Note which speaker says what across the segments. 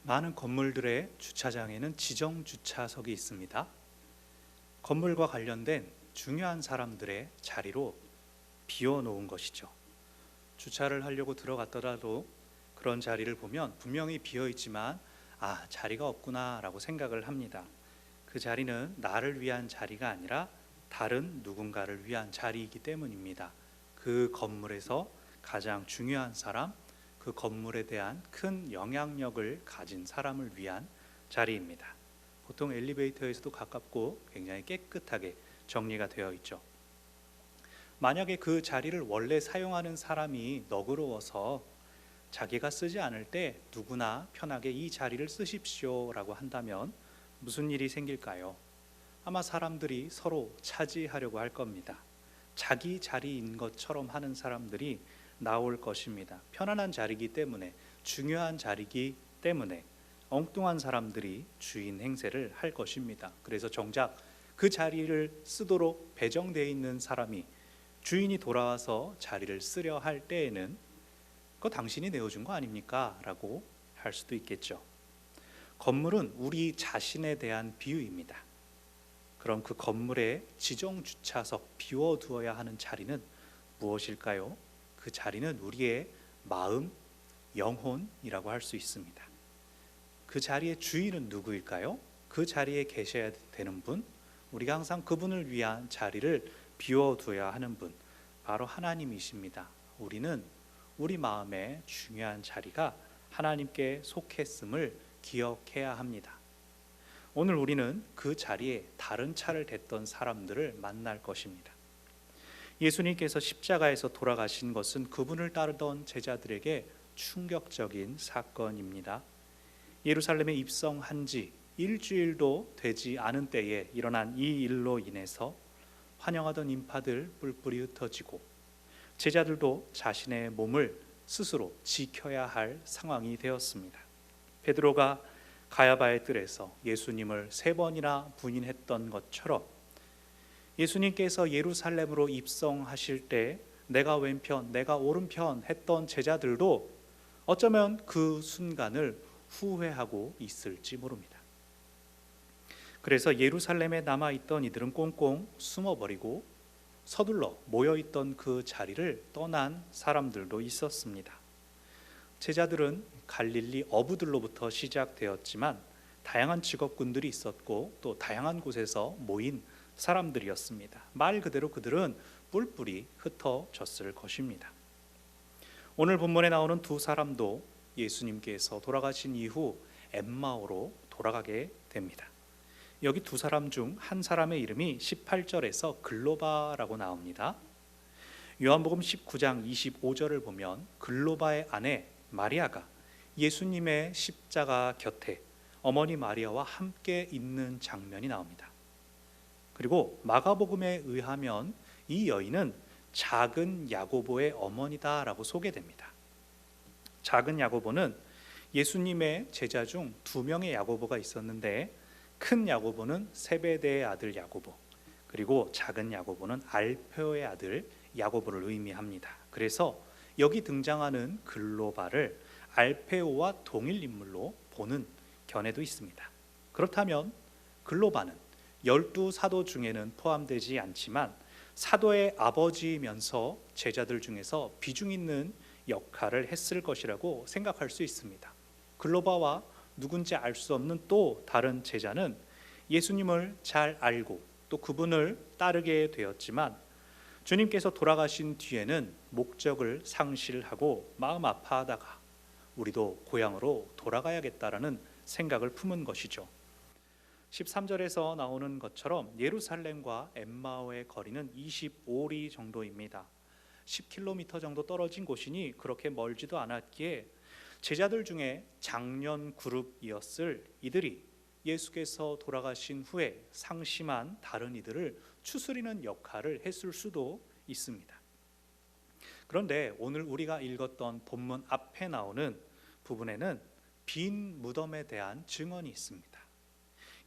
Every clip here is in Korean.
Speaker 1: 많은 건물들의 주차장에는 지정 주차석이 있습니다. 건물과 관련된 중요한 사람들의 자리로 비워놓은 것이죠. 주차를 하려고 들어갔더라도 그런 자리를 보면 분명히 비어있지만 자리가 없구나 라고 생각을 합니다. 그 자리는 나를 위한 자리가 아니라 다른 누군가를 위한 자리이기 때문입니다. 그 건물에서 가장 중요한 사람, 그 건물에 대한 큰 영향력을 가진 사람을 위한 자리입니다. 보통 엘리베이터에서도 가깝고 굉장히 깨끗하게 정리가 되어 있죠. 만약에 그 자리를 원래 사용하는 사람이 너그러워서 자기가 쓰지 않을 때 누구나 편하게 이 자리를 쓰십시오 라고 한다면 무슨 일이 생길까요? 아마 사람들이 서로 차지하려고 할 겁니다. 자기 자리인 것처럼 하는 사람들이 나올 것입니다. 편안한 자리이기 때문에, 중요한 자리이기 때문에 엉뚱한 사람들이 주인 행세를 할 것입니다. 그래서 정작 그 자리를 쓰도록 배정되어 있는 사람이 주인이 돌아와서 자리를 쓰려 할 때에는 그거 당신이 내어준 거 아닙니까? 라고 할 수도 있겠죠. 건물은 우리 자신에 대한 비유입니다. 그럼 그 건물의 지정 주차석, 비워두어야 하는 자리는 무엇일까요? 그 자리는 우리의 마음, 영혼이라고 할 수 있습니다. 그 자리의 주인은 누구일까요? 그 자리에 계셔야 되는 분, 우리가 항상 그분을 위한 자리를 비워둬야 하는 분, 바로 하나님이십니다. 우리는 우리 마음의 중요한 자리가 하나님께 속했음을 기억해야 합니다. 오늘 우리는 그 자리에 다른 차를 댔던 사람들을 만날 것입니다. 예수님께서 십자가에서 돌아가신 것은 그분을 따르던 제자들에게 충격적인 사건입니다. 예루살렘에 입성한 지 일주일도 되지 않은 때에 일어난 이 일로 인해서 환영하던 인파들 뿔뿔이 흩어지고 제자들도 자신의 몸을 스스로 지켜야 할 상황이 되었습니다. 베드로가 가야바의 뜰에서 예수님을 3번이나 부인했던 것처럼 예수님께서 예루살렘으로 입성하실 때 내가 왼편, 내가 오른편 했던 제자들도 어쩌면 그 순간을 후회하고 있을지 모릅니다. 그래서 예루살렘에 남아있던 이들은 꽁꽁 숨어버리고 서둘러 모여있던 그 자리를 떠난 사람들도 있었습니다. 제자들은 갈릴리 어부들로부터 시작되었지만 다양한 직업군들이 있었고 또 다양한 곳에서 모인 사람들이었습니다. 말 그대로 그들은 뿔뿔이 흩어졌을 것입니다. 오늘 본문에 나오는 두 사람도 예수님께서 돌아가신 이후 엠마오로 돌아가게 됩니다. 여기 두 사람 중 한 사람의 이름이 18절에서 글로바라고 나옵니다. 요한복음 19장 25절을 보면 글로바의 아내 마리아가 예수님의 십자가 곁에 어머니 마리아와 함께 있는 장면이 나옵니다. 그리고 마가복음에 의하면 이 여인은 작은 야고보의 어머니다라고 소개됩니다. 작은 야고보는 예수님의 제자 중 2명의 야고보가 있었는데 큰 야고보는 세베대의 아들 야고보, 그리고 작은 야고보는 알페오의 아들 야고보를 의미합니다. 그래서 여기 등장하는 글로바를 알페오와 동일 인물로 보는 견해도 있습니다. 그렇다면 글로바는 12사도 중에는 포함되지 않지만 사도의 아버지이면서 제자들 중에서 비중 있는 역할을 했을 것이라고 생각할 수 있습니다. 글로바와 누군지 알 수 없는 또 다른 제자는 예수님을 잘 알고 또 그분을 따르게 되었지만 주님께서 돌아가신 뒤에는 목적을 상실하고 마음 아파하다가 우리도 고향으로 돌아가야겠다라는 생각을 품은 것이죠. 13절에서 나오는 것처럼 예루살렘과 엠마오의 거리는 25리 정도입니다. 10km 정도 떨어진 곳이니 그렇게 멀지도 않았기에 제자들 중에 장년 그룹이었을 이들이 예수께서 돌아가신 후에 상심한 다른 이들을 추스리는 역할을 했을 수도 있습니다. 그런데 오늘 우리가 읽었던 본문 앞에 나오는 부분에는 빈 무덤에 대한 증언이 있습니다.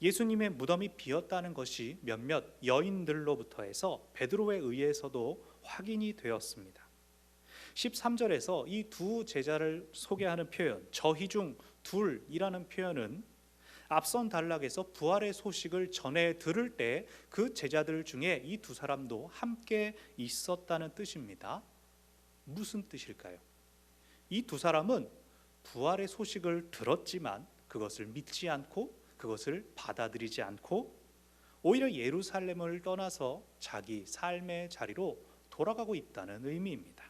Speaker 1: 예수님의 무덤이 비었다는 것이 몇몇 여인들로부터 해서 베드로에 의해서도 확인이 되었습니다. 13절에서 이 두 제자를 소개하는 표현, 저희 중 둘이라는 표현은 앞선 단락에서 부활의 소식을 전해 들을 때 그 제자들 중에 이 두 사람도 함께 있었다는 뜻입니다. 무슨 뜻일까요? 이 두 사람은 부활의 소식을 들었지만 그것을 믿지 않고 그것을 받아들이지 않고 오히려 예루살렘을 떠나서 자기 삶의 자리로 돌아가고 있다는 의미입니다.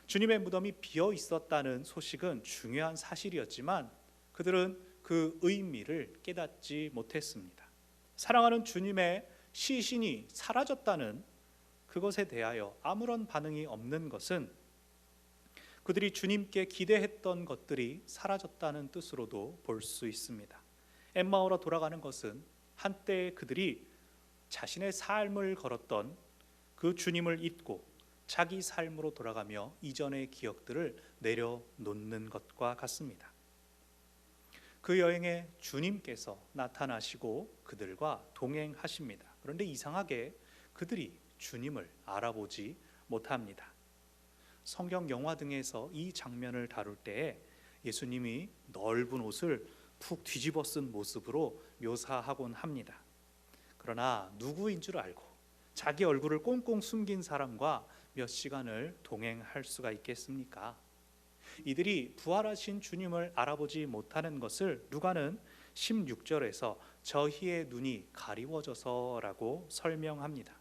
Speaker 1: 주님의 무덤이 비어 있었다는 소식은 중요한 사실이었지만 그들은 그 의미를 깨닫지 못했습니다. 사랑하는 주님의 시신이 사라졌다는 그것에 대하여 아무런 반응이 없는 것은 그들이 주님께 기대했던 것들이 사라졌다는 뜻으로도 볼 수 있습니다. 엠마오로 돌아가는 것은 한때 그들이 자신의 삶을 걸었던 그 주님을 잊고 자기 삶으로 돌아가며 이전의 기억들을 내려놓는 것과 같습니다. 그 여행에 주님께서 나타나시고 그들과 동행하십니다. 그런데 이상하게 그들이 주님을 알아보지 못합니다. 성경 영화 등에서 이 장면을 다룰 때에 예수님이 넓은 옷을 푹 뒤집어 쓴 모습으로 묘사하곤 합니다. 그러나 누구인 줄 알고 자기 얼굴을 꽁꽁 숨긴 사람과 몇 시간을 동행할 수가 있겠습니까? 이들이 부활하신 주님을 알아보지 못하는 것을 누가는 16절에서 저희의 눈이 가리워져서라고 설명합니다.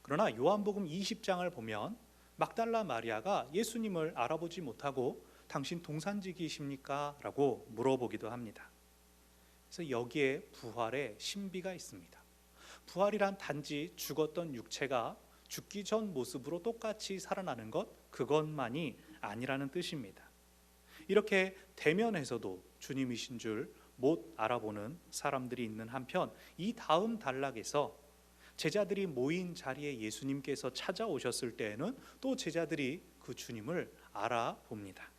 Speaker 1: 그러나 요한복음 20장을 보면 막달라 마리아가 예수님을 알아보지 못하고 당신 동산직이십니까? 라고 물어보기도 합니다. 그래서 여기에 부활의 신비가 있습니다. 부활이란 단지 죽었던 육체가 죽기 전 모습으로 똑같이 살아나는 것, 그것만이 아니라는 뜻입니다. 이렇게 대면에서도 주님이신 줄 못 알아보는 사람들이 있는 한편 이 다음 단락에서 제자들이 모인 자리에 예수님께서 찾아오셨을 때에는 또 제자들이 그 주님을 알아봅니다.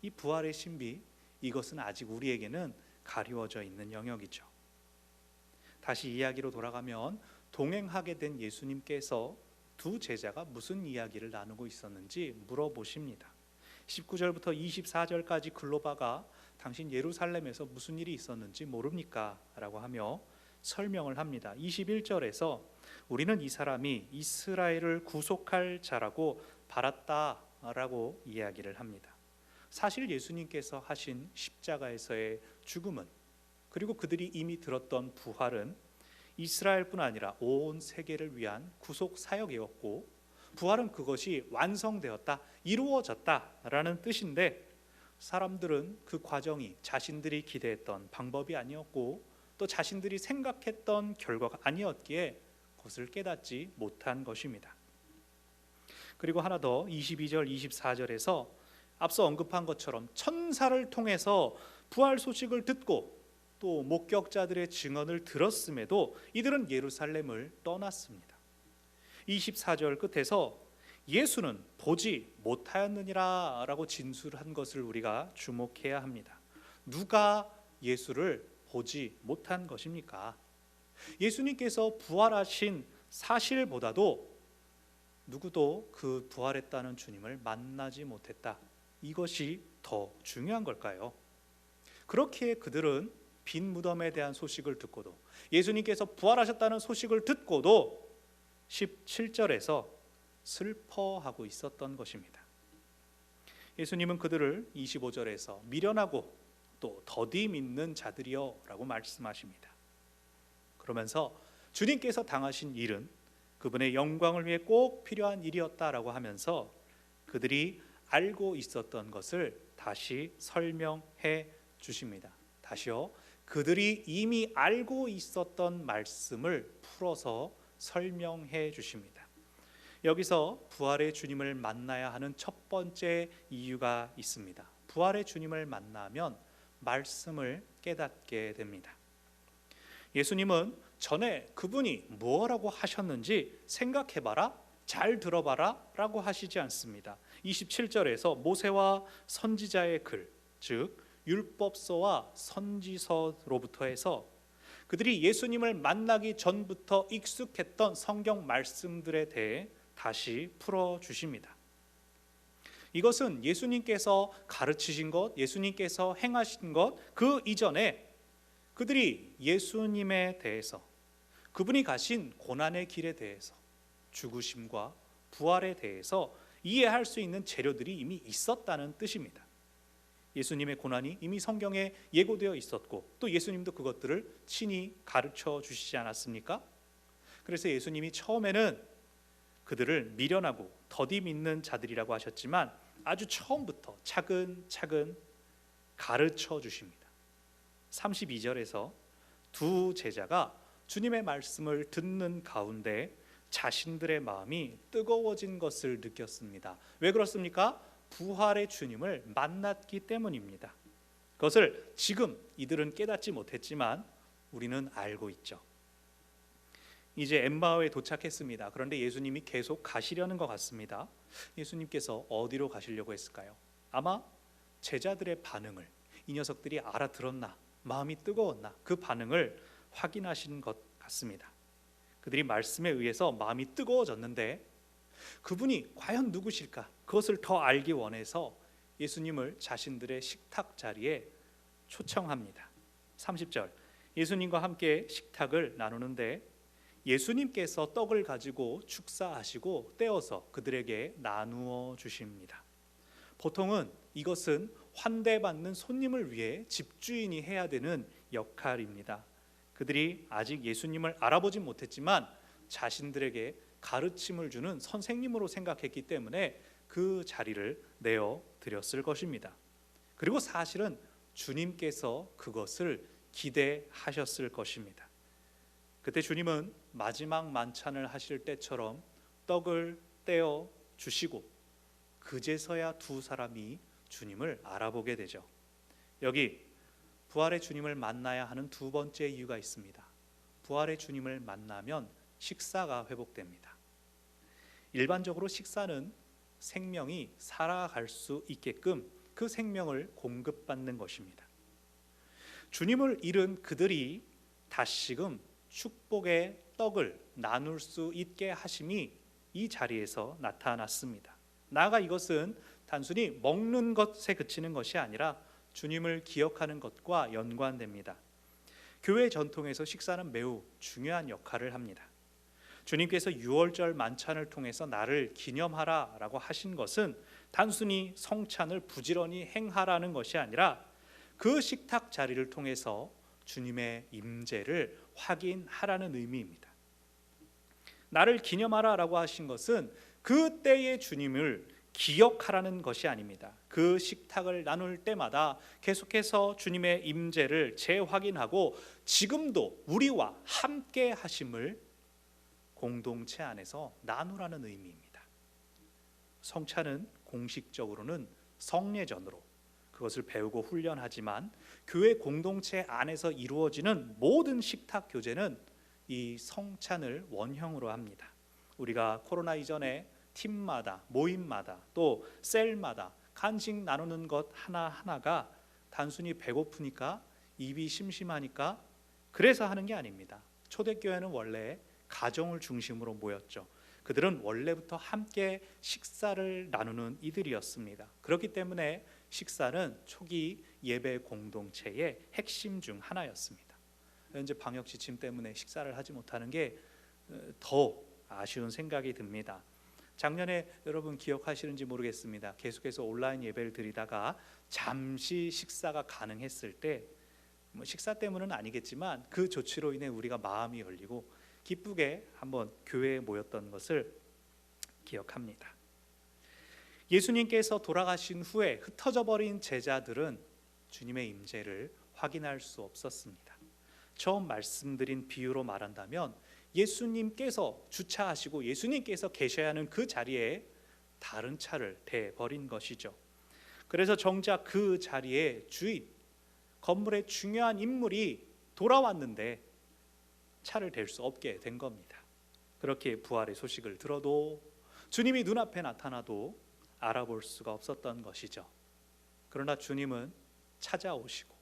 Speaker 1: 이 부활의 신비, 이것은 아직 우리에게는 가리워져 있는 영역이죠. 다시 이야기로 돌아가면 동행하게 된 예수님께서 두 제자가 무슨 이야기를 나누고 있었는지 물어보십니다. 19절부터 24절까지 글로바가 당신 예루살렘에서 무슨 일이 있었는지 모릅니까? 라고 하며 설명을 합니다. 21절에서 우리는 이 사람이 이스라엘을 구속할 자라고 바랐다라고 이야기를 합니다. 사실 예수님께서 하신 십자가에서의 죽음은, 그리고 그들이 이미 들었던 부활은 이스라엘뿐 아니라 온 세계를 위한 구속 사역이었고, 부활은 그것이 완성되었다, 이루어졌다라는 뜻인데, 사람들은 그 과정이 자신들이 기대했던 방법이 아니었고 또 자신들이 생각했던 결과가 아니었기에 그것을 깨닫지 못한 것입니다. 그리고 하나 더 22절 24절에서 앞서 언급한 것처럼 천사를 통해서 부활 소식을 듣고 또 목격자들의 증언을 들었음에도 이들은 예루살렘을 떠났습니다. 24절 끝에서 예수는 보지 못하였느니라 라고 진술한 것을 우리가 주목해야 합니다. 누가 예수를 보지 못한 것입니까? 예수님께서 부활하신 사실보다도 누구도 그 부활했다는 주님을 만나지 못했다, 이것이 더 중요한 걸까요? 그렇기에 그들은 빈 무덤에 대한 소식을 듣고도, 예수님께서 부활하셨다는 소식을 듣고도 17절에서 슬퍼하고 있었던 것입니다. 예수님은 그들을 25절에서 미련하고 또 더디 믿는 자들이여 라고 말씀하십니다. 그러면서 주님께서 당하신 일은 그분의 영광을 위해 꼭 필요한 일이었다라고 하면서 그들이 알고 있었던 것을 다시 설명해 주십니다. 다시요, 그들이 이미 알고 있었던 말씀을 풀어서 설명해 주십니다. 여기서 부활의 주님을 만나야 하는 첫 번째 이유가 있습니다. 부활의 주님을 만나면 말씀을 깨닫게 됩니다. 예수님은 전에 그분이 뭐라고 하셨는지 생각해봐라, 잘 들어봐라 라고 하시지 않습니다. 27절에서 모세와 선지자의 글, 즉 율법서와 선지서로부터 해서 그들이 예수님을 만나기 전부터 익숙했던 성경 말씀들에 대해 다시 풀어주십니다. 이것은 예수님께서 가르치신 것, 예수님께서 행하신 것, 그 이전에 그들이 예수님에 대해서, 그분이 가신 고난의 길에 대해서, 죽으심과 부활에 대해서 이해할 수 있는 재료들이 이미 있었다는 뜻입니다. 예수님의 고난이 이미 성경에 예고되어 있었고, 또 예수님도 그것들을 친히 가르쳐 주시지 않았습니까? 그래서 예수님이 처음에는 그들을 미련하고 더디 믿는 자들이라고 하셨지만 아주 처음부터 차근차근 가르쳐 주십니다. 32절에서 두 제자가 주님의 말씀을 듣는 가운데 자신들의 마음이 뜨거워진 것을 느꼈습니다. 왜 그렇습니까? 부활의 주님을 만났기 때문입니다. 그것을 지금 이들은 깨닫지 못했지만 우리는 알고 있죠. 이제 엠마오에 도착했습니다. 그런데 예수님이 계속 가시려는 것 같습니다. 예수님께서 어디로 가시려고 했을까요? 아마 제자들의 반응을, 이 녀석들이 알아들었나, 마음이 뜨거웠나, 그 반응을 확인하신 것 같습니다. 그들이 말씀에 의해서 마음이 뜨거워졌는데 그분이 과연 누구실까? 그것을 더 알기 원해서 예수님을 자신들의 식탁 자리에 초청합니다. 30절, 예수님과 함께 식탁을 나누는데 예수님께서 떡을 가지고 축사하시고 떼어서 그들에게 나누어 주십니다. 보통은 이것은 환대받는 손님을 위해 집주인이 해야 되는 역할입니다. 그들이 아직 예수님을 알아보지 못했지만 자신들에게 가르침을 주는 선생님으로 생각했기 때문에 그 자리를 내어 드렸을 것입니다. 그리고 사실은 주님께서 그것을 기대하셨을 것입니다. 그때 주님은 마지막 만찬을 하실 때처럼 떡을 떼어 주시고 그제서야 두 사람이 주님을 알아보게 되죠. 여기 부활의 주님을 만나야 하는 두 번째 이유가 있습니다. 부활의 주님을 만나면 식사가 회복됩니다. 일반적으로 식사는 생명이 살아갈 수 있게끔 그 생명을 공급받는 것입니다. 주님을 잃은 그들이 다시금 축복의 떡을 나눌 수 있게 하심이 이 자리에서 나타났습니다. 나아가 이것은 단순히 먹는 것에 그치는 것이 아니라 주님을 기억하는 것과 연관됩니다. 교회 전통에서 식사는 매우 중요한 역할을 합니다. 주님께서 유월절 만찬을 통해서 나를 기념하라라고 하신 것은 단순히 성찬을 부지런히 행하라는 것이 아니라 그 식탁 자리를 통해서 주님의 임재를 확인하라는 의미입니다. 나를 기념하라라고 하신 것은 그 때의 주님을 기억하라는 것이 아닙니다. 그 식탁을 나눌 때마다 계속해서 주님의 임재를 재확인하고 지금도 우리와 함께 하심을 공동체 안에서 나누라는 의미입니다. 성찬은 공식적으로는 성례전으로 그것을 배우고 훈련하지만 교회 공동체 안에서 이루어지는 모든 식탁 교제는 이 성찬을 원형으로 합니다. 우리가 코로나 이전에 팀마다, 모임마다, 또 셀마다 간식 나누는 것 하나하나가 단순히 배고프니까, 입이 심심하니까 그래서 하는 게 아닙니다. 초대교회는 원래 가정을 중심으로 모였죠. 그들은 원래부터 함께 식사를 나누는 이들이었습니다. 그렇기 때문에 식사는 초기 예배 공동체의 핵심 중 하나였습니다. 현재 방역 지침 때문에 식사를 하지 못하는 게 더 아쉬운 생각이 듭니다. 작년에 여러분 기억하시는지 모르겠습니다. 계속해서 온라인 예배를 드리다가 잠시 식사가 가능했을 때 식사 때문은 아니겠지만 그 조치로 인해 우리가 마음이 열리고 기쁘게 한번 교회에 모였던 것을 기억합니다. 예수님께서 돌아가신 후에 흩어져 버린 제자들은 주님의 임재를 확인할 수 없었습니다. 처음 말씀드린 비유로 말한다면 예수님께서 주차하시고 예수님께서 계셔야 하는 그 자리에 다른 차를 대버린 것이죠. 그래서 정작 그 자리에 주인, 건물의 중요한 인물이 돌아왔는데 차를 댈 수 없게 된 겁니다. 그렇게 부활의 소식을 들어도 주님이 눈앞에 나타나도 알아볼 수가 없었던 것이죠. 그러나 주님은 찾아오시고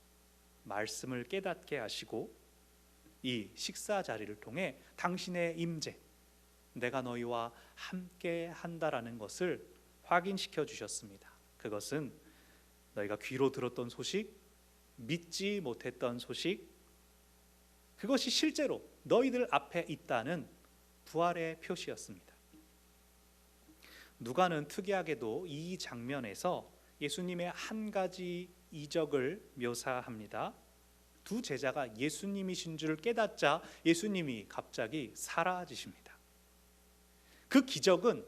Speaker 1: 말씀을 깨닫게 하시고 이 식사 자리를 통해 당신의 임재, 내가 너희와 함께 한다라는 것을 확인시켜 주셨습니다. 그것은 너희가 귀로 들었던 소식, 믿지 못했던 소식, 그것이 실제로 너희들 앞에 있다는 부활의 표시였습니다. 누가는 특이하게도 이 장면에서 예수님의 한 가지 이적을 묘사합니다. 두 제자가 예수님이신 줄 깨닫자 예수님이 갑자기 사라지십니다. 그 기적은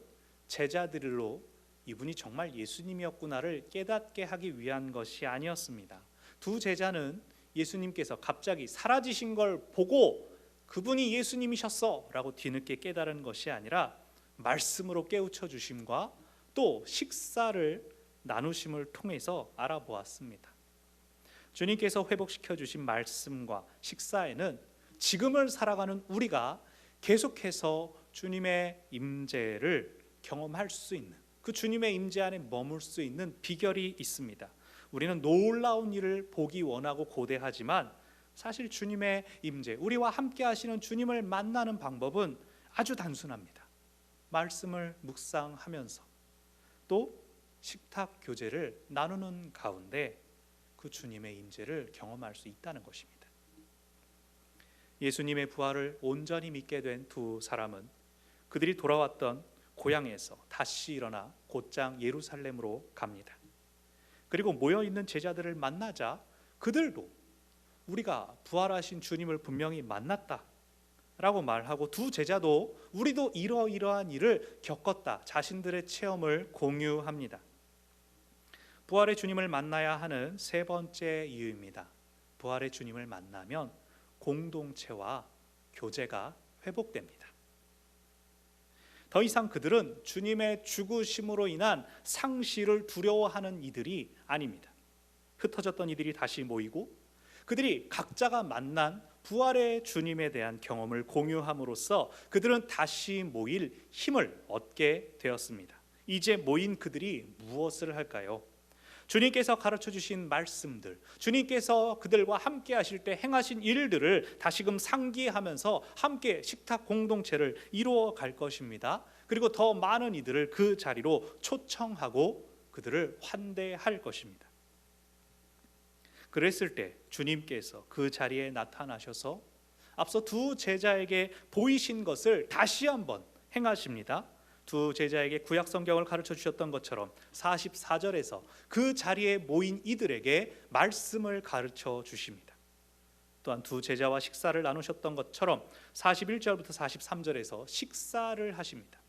Speaker 1: 제자들로 이분이 정말 예수님이었구나를 깨닫게 하기 위한 것이 아니었습니다. 두 제자는 예수님께서 갑자기 사라지신 걸 보고 그분이 예수님이셨어 라고 뒤늦게 깨달은 것이 아니라 말씀으로 깨우쳐 주심과 또 식사를 나누심을 통해서 알아보았습니다. 주님께서 회복시켜 주신 말씀과 식사에는 지금을 살아가는 우리가 계속해서 주님의 임재를 경험할 수 있는, 그 주님의 임재 안에 머물 수 있는 비결이 있습니다. 우리는 놀라운 일을 보기 원하고 고대하지만 사실 주님의 임재, 우리와 함께 하시는 주님을 만나는 방법은 아주 단순합니다. 말씀을 묵상하면서 또 식탁 교제를 나누는 가운데 그 주님의 임재를 경험할 수 있다는 것입니다. 예수님의 부활을 온전히 믿게 된 두 사람은 그들이 돌아왔던 고향에서 다시 일어나 곧장 예루살렘으로 갑니다. 그리고 모여있는 제자들을 만나자 그들도 우리가 부활하신 주님을 분명히 만났다 라고 말하고 두 제자도 우리도 이러이러한 일을 겪었다, 자신들의 체험을 공유합니다. 부활의 주님을 만나야 하는 세 번째 이유입니다. 부활의 주님을 만나면 공동체와 교제가 회복됩니다. 더 이상 그들은 주님의 죽으심으로 인한 상실을 두려워하는 이들이 아닙니다. 흩어졌던 이들이 다시 모이고 그들이 각자가 만난 부활의 주님에 대한 경험을 공유함으로써 그들은 다시 모일 힘을 얻게 되었습니다. 이제 모인 그들이 무엇을 할까요? 주님께서 가르쳐 주신 말씀들, 주님께서 그들과 함께 하실 때 행하신 일들을 다시금 상기하면서 함께 식탁 공동체를 이루어 갈 것입니다. 그리고 더 많은 이들을 그 자리로 초청하고 그들을 환대할 것입니다. 그랬을 때 주님께서 그 자리에 나타나셔서 앞서 두 제자에게 보이신 것을 다시 한번 행하십니다. 두 제자에게 구약 성경을 가르쳐 주셨던 것처럼 44절에서 그 자리에 모인 이들에게 말씀을 가르쳐 주십니다. 또한 두 제자와 식사를 나누셨던 것처럼 41절부터 43절에서 식사를 하십니다.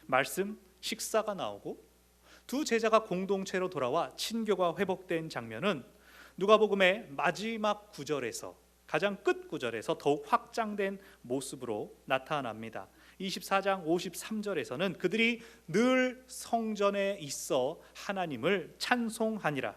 Speaker 1: 말씀, 식사가 나오고 두 제자가 공동체로 돌아와 친교가 회복된 장면은 누가복음의 마지막 구절에서, 가장 끝 구절에서 더욱 확장된 모습으로 나타납니다. 24장 53절에서는 그들이 늘 성전에 있어 하나님을 찬송하니라.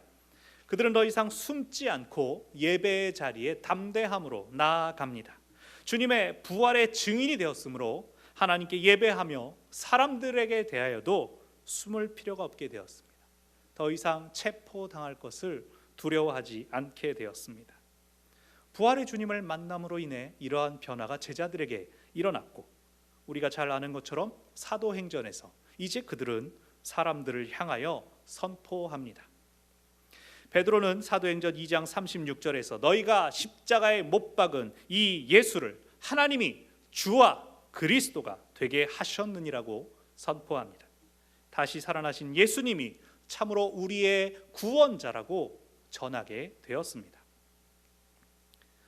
Speaker 1: 그들은 더 이상 숨지 않고 예배의 자리에 담대함으로 나아갑니다. 주님의 부활의 증인이 되었으므로 하나님께 예배하며 사람들에게 대하여도 숨을 필요가 없게 되었습니다. 더 이상 체포당할 것을 두려워하지 않게 되었습니다. 부활의 주님을 만남으로 인해 이러한 변화가 제자들에게 일어났고 우리가 잘 아는 것처럼 사도행전에서 이제 그들은 사람들을 향하여 선포합니다. 베드로는 사도행전 2장 36절에서 너희가 십자가에 못 박은 이 예수를 하나님이 주와 그리스도가 되게 하셨느니라고 선포합니다. 다시 살아나신 예수님이 참으로 우리의 구원자라고 전하게 되었습니다.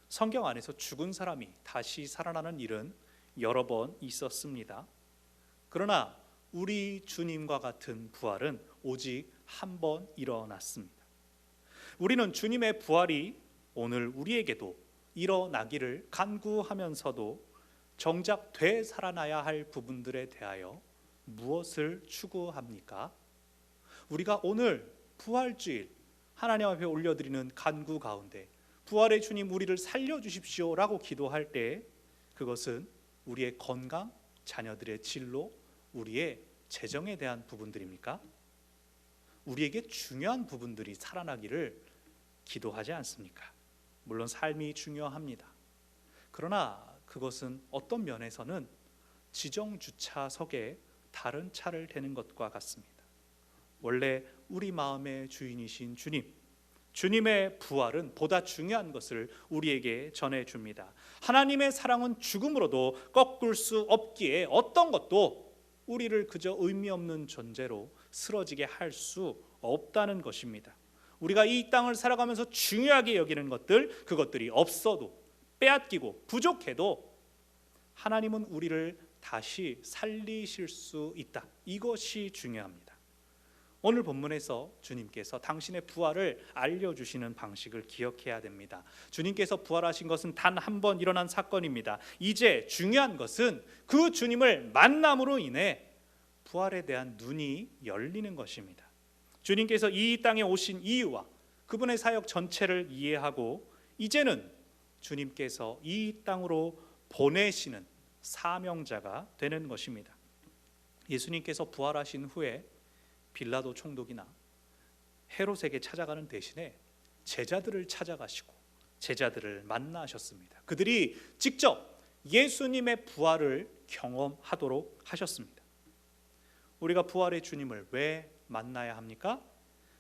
Speaker 1: 성경 안에서 죽은 사람이 다시 살아나는 일은 여러 번 있었습니다. 그러나 우리 주님과 같은 부활은 오직 한 번 일어났습니다. 우리는 주님의 부활이 오늘 우리에게도 일어나기를 간구하면서도 정작 되살아나야 할 부분들에 대하여 무엇을 추구합니까? 우리가 오늘 부활주일 하나님 앞에 올려드리는 간구 가운데 부활의 주님 우리를 살려주십시오 라고 기도할 때 그것은 우리의 건강, 자녀들의 진로, 우리의 재정에 대한 부분들입니까? 우리에게 중요한 부분들이 살아나기를 기도하지 않습니까? 물론 삶이 중요합니다. 그러나 그것은 어떤 면에서는 지정주차석에 다른 차를 대는 것과 같습니다. 원래 우리 마음의 주인이신 주님의 부활은 보다 중요한 것을 우리에게 전해줍니다. 하나님의 사랑은 죽음으로도 꺾을 수 없기에 어떤 것도 우리를 그저 의미 없는 존재로 쓰러지게 할 수 없다는 것입니다. 우리가 이 땅을 살아가면서 중요하게 여기는 것들, 그것들이 없어도 빼앗기고 부족해도 하나님은 우리를 다시 살리실 수 있다. 이것이 중요합니다. 오늘 본문에서 주님께서 당신의 부활을 알려주시는 방식을 기억해야 됩니다. 주님께서 부활하신 것은 단 한 번 일어난 사건입니다. 이제 중요한 것은 그 주님을 만남으로 인해 부활에 대한 눈이 열리는 것입니다. 주님께서 이 땅에 오신 이유와 그분의 사역 전체를 이해하고 이제는 주님께서 이 땅으로 보내시는 사명자가 되는 것입니다. 예수님께서 부활하신 후에 빌라도 총독이나 헤롯에게 찾아가는 대신에 제자들을 찾아가시고 제자들을 만나셨습니다. 그들이 직접 예수님의 부활을 경험하도록 하셨습니다. 우리가 부활의 주님을 왜 만나야 합니까?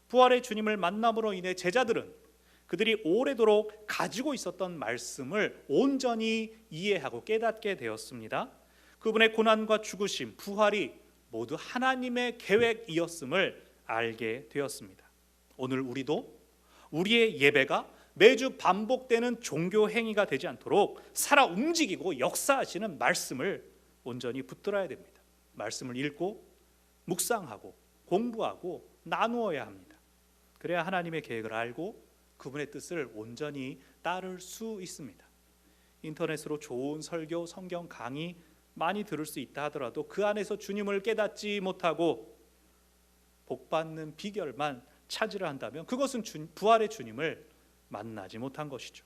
Speaker 1: 부활의 주님을 만남으로 인해 제자들은 그들이 오래도록 가지고 있었던 말씀을 온전히 이해하고 깨닫게 되었습니다. 그분의 고난과 죽으심, 부활이 모두 하나님의 계획이었음을 알게 되었습니다. 오늘 우리도 우리의 예배가 매주 반복되는 종교 행위가 되지 않도록 살아 움직이고 역사하시는 말씀을 온전히 붙들어야 됩니다. 말씀을 읽고 묵상하고 공부하고 나누어야 합니다. 그래야 하나님의 계획을 알고 그분의 뜻을 온전히 따를 수 있습니다. 인터넷으로 좋은 설교, 성경 강의 많이 들을 수 있다 하더라도 그 안에서 주님을 깨닫지 못하고 복받는 비결만 찾으려 한다면 그것은 부활의 주님을 만나지 못한 것이죠.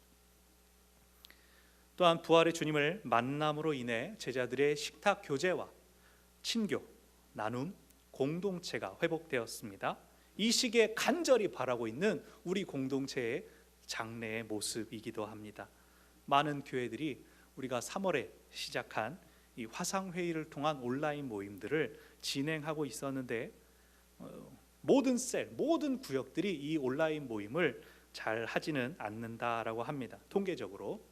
Speaker 1: 또한 부활의 주님을 만남으로 인해 제자들의 식탁 교제와 친교, 나눔, 공동체가 회복되었습니다. 이 시기에 간절히 바라고 있는 우리 공동체의 장래의 모습이기도 합니다. 많은 교회들이 우리가 3월에 시작한 이 화상회의를 통한 온라인 모임들을 진행하고 있었는데 모든 모든 구역들이 이 온라인 모임을 잘 하지는 않는다라고 합니다. 통계적으로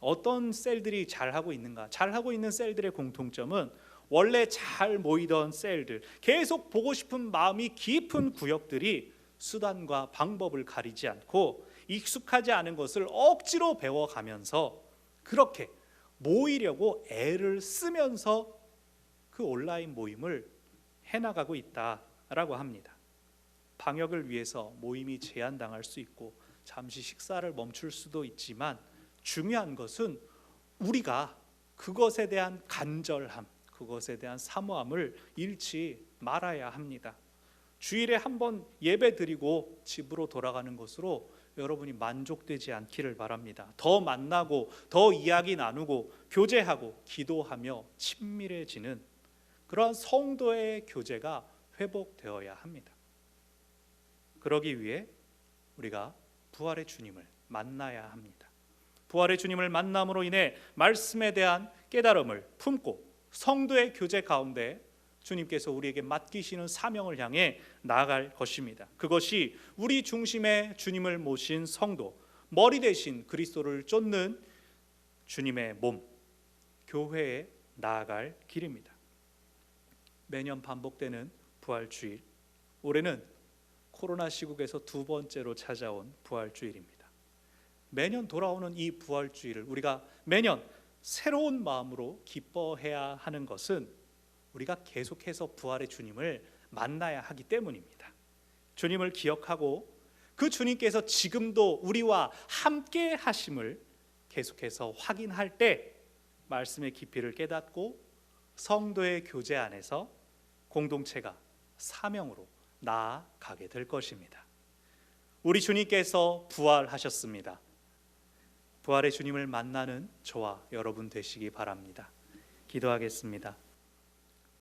Speaker 1: 어떤 셀들이 잘 하고 있는가? 잘 하고 있는 셀들의 공통점은 원래 잘 모이던 셀들, 계속 보고 싶은 마음이 깊은 구역들이 수단과 방법을 가리지 않고 익숙하지 않은 것을 억지로 배워가면서 그렇게 모이려고 애를 쓰면서 그 온라인 모임을 해나가고 있다라고 합니다. 방역을 위해서 모임이 제한당할 수 있고 잠시 식사를 멈출 수도 있지만 중요한 것은 우리가 그것에 대한 간절함, 그것에 대한 사모함을 잃지 말아야 합니다. 주일에 한번 예배 드리고 집으로 돌아가는 것으로 여러분이 만족되지 않기를 바랍니다. 더 만나고 더 이야기 나누고 교제하고 기도하며 친밀해지는 그러한 성도의 교제가 회복되어야 합니다. 그러기 위해 우리가 부활의 주님을 만나야 합니다. 부활의 주님을 만남으로 인해 말씀에 대한 깨달음을 품고 성도의 교제 가운데 주님께서 우리에게 맡기시는 사명을 향해 나아갈 것입니다. 그것이 우리 중심에 주님을 모신 성도, 머리 대신 그리스도를 쫓는 주님의 몸, 교회에 나아갈 길입니다. 매년 반복되는 부활주일, 올해는 코로나 시국에서 두 번째로 찾아온 부활주일입니다. 매년 돌아오는 이 부활주일을 우리가 매년 새로운 마음으로 기뻐해야 하는 것은 우리가 계속해서 부활의 주님을 만나야 하기 때문입니다. 주님을 기억하고 그 주님께서 지금도 우리와 함께 하심을 계속해서 확인할 때 말씀의 깊이를 깨닫고 성도의 교제 안에서 공동체가 사명으로 나아가게 될 것입니다. 우리 주님께서 부활하셨습니다. 부활의 주님을 만나는 저와 여러분 되시기 바랍니다. 기도하겠습니다.